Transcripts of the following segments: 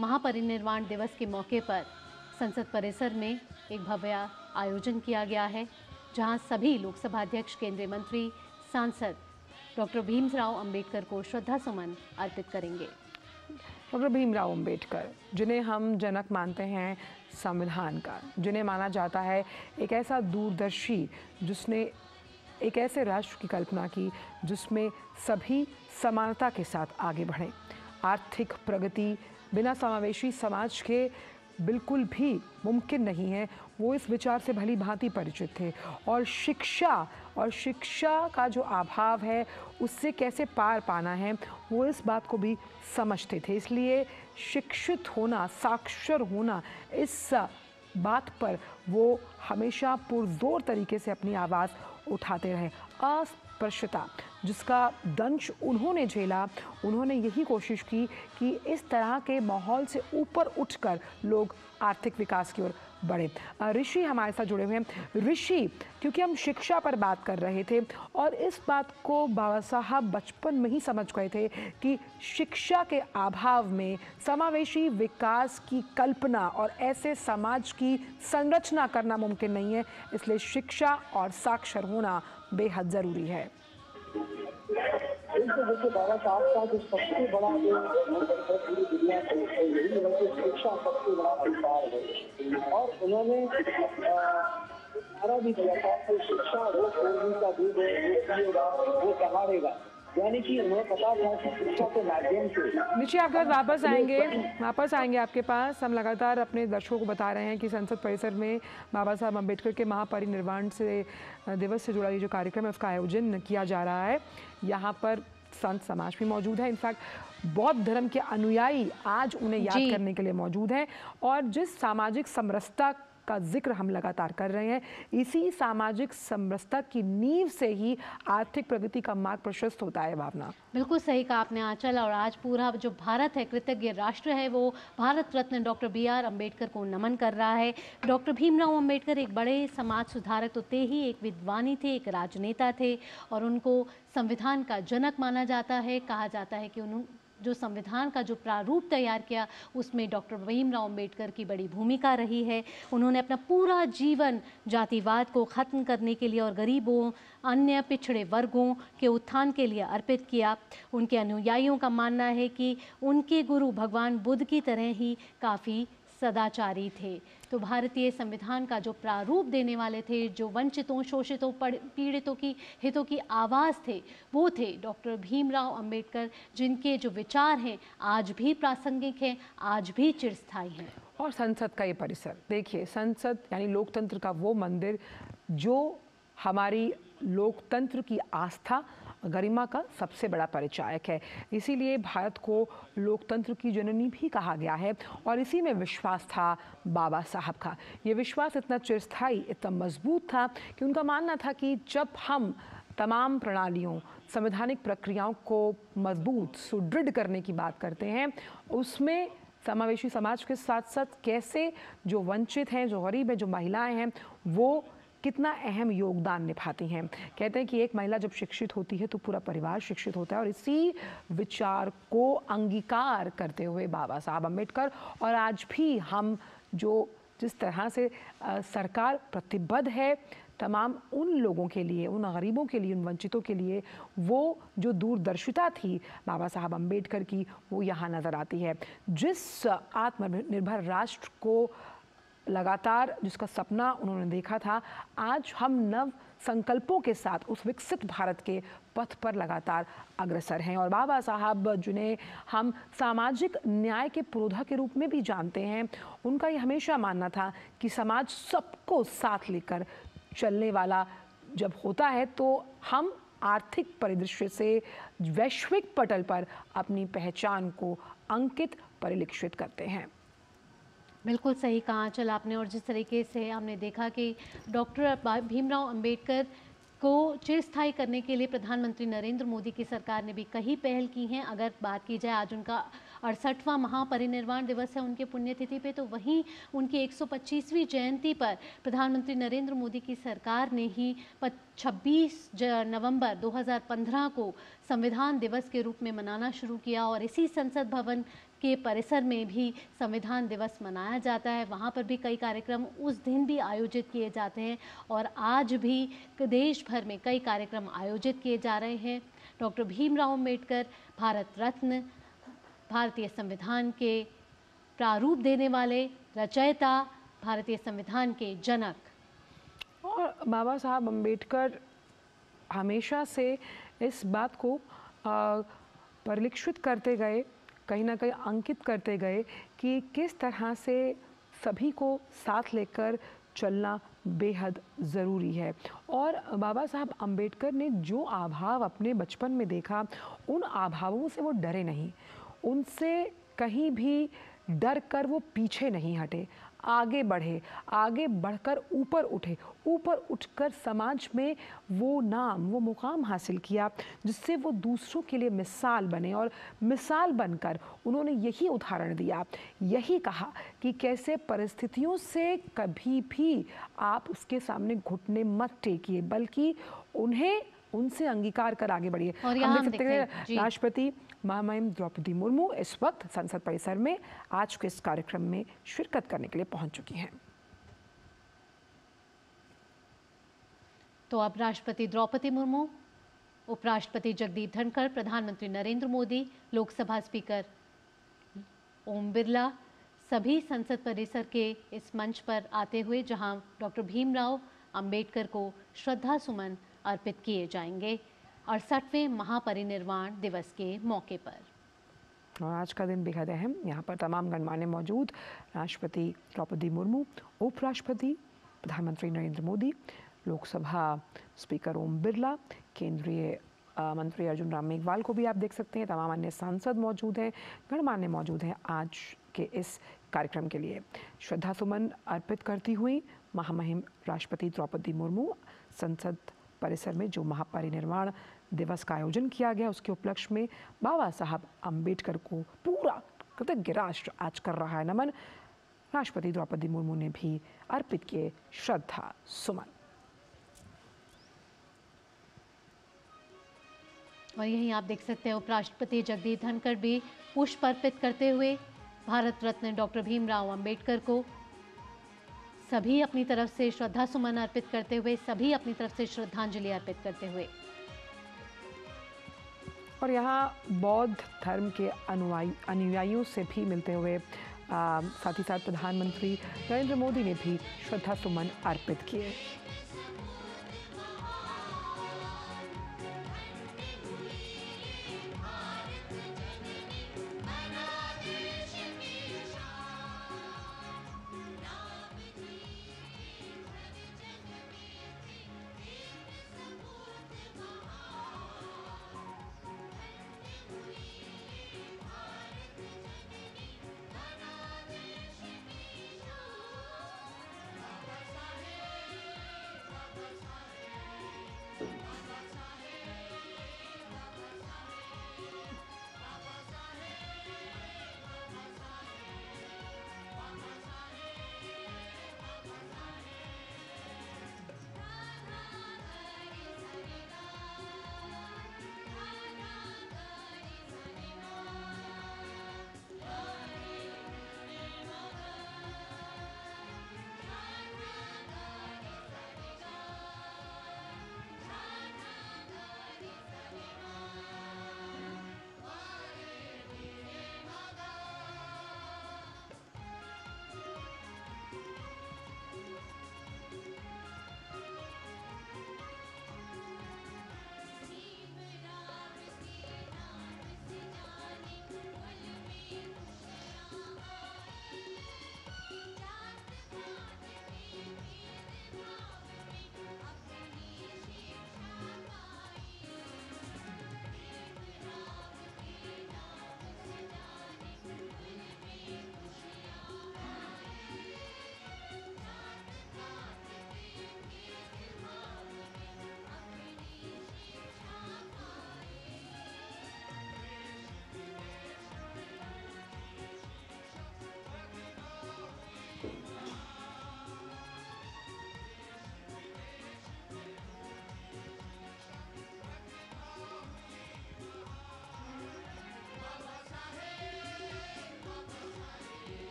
महापरिनिर्वाण दिवस के मौके पर संसद परिसर में एक भव्य आयोजन किया गया है, जहां सभी लोकसभा अध्यक्ष, केंद्रीय मंत्री, सांसद डॉक्टर भीमराव अंबेडकर को श्रद्धा सुमन अर्पित करेंगे। डॉक्टर भीमराव अंबेडकर, जिन्हें हम जनक मानते हैं संविधान का, जिन्हें माना जाता है एक ऐसा दूरदर्शी जिसने एक ऐसे राष्ट्र की कल्पना की जिसमें सभी समानता के साथ आगे बढ़ें। आर्थिक प्रगति बिना समावेशी समाज के बिल्कुल भी मुमकिन नहीं है। वो इस विचार से भली भांति परिचित थे और शिक्षा का जो अभाव है उससे कैसे पार पाना है वो इस बात को भी समझते थे। इसलिए शिक्षित होना, साक्षर होना, इस बात पर वो हमेशा पुरजोर तरीके से अपनी आवाज़ उठाते रहे। अस्पृश्यता जिसका दंश उन्होंने झेला, उन्होंने यही कोशिश की कि इस तरह के माहौल से ऊपर उठकर लोग आर्थिक विकास की ओर बढ़े। ऋषि हमारे साथ जुड़े हुए हैं। ऋषि, क्योंकि हम शिक्षा पर बात कर रहे थे और इस बात को बाबा साहब बचपन में ही समझ गए थे कि शिक्षा के अभाव में समावेशी विकास की कल्पना और ऐसे समाज की संरचना करना मुमकिन नहीं है। इसलिए शिक्षा और साक्षर होना बेहद ज़रूरी है। देखिए, बाबा साहब का जो सबसे बड़ा पूरी दुनिया को यही है कि शिक्षा सबसे बड़ा अधिकार है और उन्होंने नारा भी दिया था कि शिक्षा वो पूर्वी का दूध है, जो पिएगा वो सहारेगा। यानी कि उन्हें पता था कि शिक्षा के माध्यम से। नीचे आपके वापस आएंगे आपके पास। हम लगातार अपने दर्शकों को बता रहे हैं कि संसद परिसर में बाबा साहब अम्बेडकर के महापरिनिर्वाण से दिवस से जुड़ा ये जो कार्यक्रम है उसका आयोजन किया जा रहा है। यहाँ पर संत समाज भी मौजूद है। इनफैक्ट बौद्ध धर्म के अनुयायी आज उन्हें याद करने के लिए मौजूद हैं और जिस सामाजिक समरसता का जिक्र हम लगातार कर रहे हैं, इसी सामाजिक समरसता की नींव से ही आर्थिक प्रगति का मार्ग प्रशस्त होता है। भावना, बिल्कुल सही कहा आपने आंचल। और आज पूरा जो भारत है, कृतज्ञ राष्ट्र है, वो भारत रत्न डॉक्टर BR अम्बेडकर को नमन कर रहा है। डॉक्टर भीमराव अम्बेडकर एक बड़े समाज सुधारक तो थे ही, एक विद्वानी थे, एक राजनेता थे और उनको संविधान का जनक माना जाता है। कहा जाता है कि उन्होंने जो संविधान का जो प्रारूप तैयार किया उसमें डॉक्टर भीमराव अम्बेडकर की बड़ी भूमिका रही है। उन्होंने अपना पूरा जीवन जातिवाद को ख़त्म करने के लिए और गरीबों, अन्य पिछड़े वर्गों के उत्थान के लिए अर्पित किया। उनके अनुयायियों का मानना है कि उनके गुरु भगवान बुद्ध की तरह ही काफ़ी सदाचारी थे। तो भारतीय संविधान का जो प्रारूप देने वाले थे, जो वंचितों, शोषितों, पीड़ितों की हितों की आवाज़ थे, वो थे डॉक्टर भीमराव अंबेडकर, जिनके जो विचार हैं आज भी प्रासंगिक हैं, आज भी चिरस्थायी हैं। और संसद का ये परिसर देखिए, संसद यानी लोकतंत्र का वो मंदिर जो हमारी लोकतंत्र की आस्था, गरिमा का सबसे बड़ा परिचायक है। इसीलिए भारत को लोकतंत्र की जननी भी कहा गया है और इसी में विश्वास था बाबा साहब का। ये विश्वास इतना चिरस्थायी, इतना मजबूत था कि उनका मानना था कि जब हम तमाम प्रणालियों, संवैधानिक प्रक्रियाओं को मजबूत, सुदृढ़ करने की बात करते हैं, उसमें समावेशी समाज के साथ साथ कैसे जो वंचित हैं, जो गरीब हैं, जो महिलाएं हैं, वो कितना अहम योगदान निभाती हैं। कहते हैं कि एक महिला जब शिक्षित होती है तो पूरा परिवार शिक्षित होता है और इसी विचार को अंगीकार करते हुए बाबा साहब अम्बेडकर और आज भी हम जिस तरह से सरकार प्रतिबद्ध है तमाम उन लोगों के लिए, उन गरीबों के लिए, उन वंचितों के लिए, वो जो दूरदर्शिता थी बाबा साहब अम्बेडकर की, वो यहाँ नज़र आती है। जिस आत्मनिर्भर राष्ट्र को लगातार जिसका सपना उन्होंने देखा था, आज हम नव संकल्पों के साथ उस विकसित भारत के पथ पर लगातार अग्रसर हैं। और बाबा साहब, जिन्हें हम सामाजिक न्याय के पुरोधा के रूप में भी जानते हैं, उनका ये हमेशा मानना था कि समाज सबको साथ लेकर चलने वाला जब होता है तो हम आर्थिक परिदृश्य से वैश्विक पटल पर अपनी पहचान को अंकित परिलक्षित करते हैं। बिल्कुल सही कहा आंचल आपने। और जिस तरीके से हमने देखा कि डॉक्टर भीमराव अंबेडकर को चिरस्थायी करने के लिए प्रधानमंत्री नरेंद्र मोदी की सरकार ने भी कई पहल की हैं। अगर बात की जाए, आज उनका 68वां महापरिनिर्वाण दिवस है उनके पुण्यतिथि पे, तो वहीं उनकी 125वीं जयंती पर प्रधानमंत्री नरेंद्र मोदी की सरकार ने ही 26 नवंबर 2015 को संविधान दिवस के रूप में मनाना शुरू किया और इसी संसद भवन के परिसर में भी संविधान दिवस मनाया जाता है। वहाँ पर भी कई कार्यक्रम उस दिन भी आयोजित किए जाते हैं और आज भी देश भर में कई कार्यक्रम आयोजित किए जा रहे हैं। डॉक्टर भीमराव अम्बेडकर भारत रत्न, भारतीय संविधान के प्रारूप देने वाले रचयिता, भारतीय संविधान के जनक। और बाबा साहब अम्बेडकर हमेशा से इस बात को परिलक्षित करते गए, कहीं ना कहीं अंकित करते गए कि किस तरह से सभी को साथ लेकर चलना बेहद ज़रूरी है। और बाबा साहब अम्बेडकर ने जो अभाव अपने बचपन में देखा, उन अभावों से वो डरे नहीं, उनसे कहीं भी डर कर वो पीछे नहीं हटे, आगे बढ़े, आगे बढ़कर ऊपर उठे, ऊपर उठकर समाज में वो नाम, वो मुकाम हासिल किया जिससे वो दूसरों के लिए मिसाल बने। और मिसाल बनकर उन्होंने यही उदाहरण दिया, यही कहा कि कैसे परिस्थितियों से कभी भी आप उसके सामने घुटने मत टेकिए, बल्कि उन्हें उनसे अंगीकार कर आगे बढ़िए। हम देख सकते हैं राष्ट्रपति महामहिम द्रौपदी मुर्मू इस वक्त संसद परिसर में आज के इस कार्यक्रम में शिरकत करने के लिए पहुंच चुकी हैं। तो अब राष्ट्रपति द्रौपदी मुर्मू, उपराष्ट्रपति जगदीप धनखड़, प्रधानमंत्री नरेंद्र मोदी, लोकसभा स्पीकर ओम बिरला सभी संसद परिसर के इस मंच पर आते हुए जहां डॉक्टर भीमराव अंबेडकर को श्रद्धा सुमन अर्पित किए जाएंगे 68वें महापरिनिर्वाण दिवस के मौके पर। और आज का दिन बेहद अहम, यहाँ पर तमाम गणमान्य मौजूद, राष्ट्रपति द्रौपदी मुर्मू, उपराष्ट्रपति प्रधानमंत्री नरेंद्र मोदी, लोकसभा स्पीकर ओम बिरला, केंद्रीय मंत्री अर्जुन राम मेघवाल को भी आप देख सकते हैं, तमाम अन्य सांसद मौजूद हैं, गणमान्य मौजूद हैं आज के इस कार्यक्रम के लिए। श्रद्धा सुमन अर्पित करती हुई महामहिम राष्ट्रपति द्रौपदी मुर्मू संसद परिसर में जो महापरिनिर्वाण दिवस का आयोजन किया गया उसके उपलक्ष्य में बाबा साहब अम्बेडकर को पूरा कृतज्ञ राष्ट्र आज कर रहा है नमन। राष्ट्रपति द्रौपदी मुर्मू ने भी अर्पित किए श्रद्धा सुमन। और यहीं आप देख सकते हैं उपराष्ट्रपति जगदीप धनखड़ भी पुष्प अर्पित करते हुए भारत रत्न डॉक्टर भीमराव अंबेडकर को सभी अपनी तरफ से श्रद्धा सुमन अर्पित करते हुए, सभी अपनी तरफ से श्रद्धांजलि अर्पित करते हुए। और यहाँ बौद्ध धर्म के अनुयायियों से भी मिलते हुए साथ ही साथ प्रधानमंत्री नरेंद्र मोदी ने भी श्रद्धा सुमन अर्पित किए।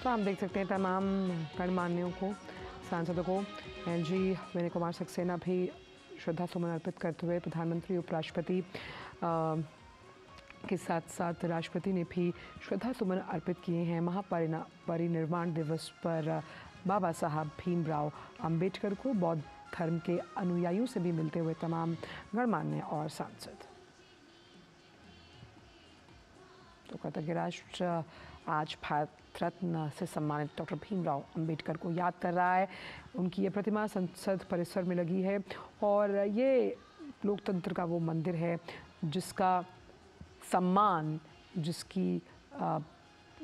तो हम देख सकते हैं तमाम गणमान्यों को, सांसदों को, एलजी विनय कुमार सक्सेना भी श्रद्धा सुमन अर्पित करते हुए प्रधानमंत्री, उपराष्ट्रपति के साथ साथ राष्ट्रपति ने भी श्रद्धा सुमन अर्पित किए हैं। महापरिनिर्वाण दिवस पर बाबा साहब भीमराव अंबेडकर को बौद्ध धर्म के अनुयायियों से भी मिलते हुए तमाम गणमान्य और सांसद। तो कृतज्ञ राष्ट्र आज भारत रत्न से सम्मानित डॉक्टर भीमराव अंबेडकर को याद कर रहा है। उनकी ये प्रतिमा संसद परिसर में लगी है और ये लोकतंत्र का वो मंदिर है जिसका सम्मान,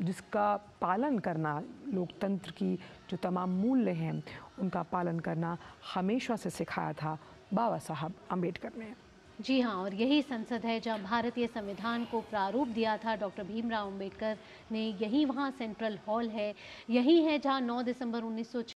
जिसका पालन करना, लोकतंत्र की जो तमाम मूल्य हैं उनका पालन करना हमेशा से सिखाया था बाबा साहब अंबेडकर ने। जी हाँ, और यही संसद है जहाँ भारतीय संविधान को प्रारूप दिया था डॉक्टर भीमराव अंबेडकर ने। यही वहाँ सेंट्रल हॉल है, यही है जहाँ 9 दिसंबर 1946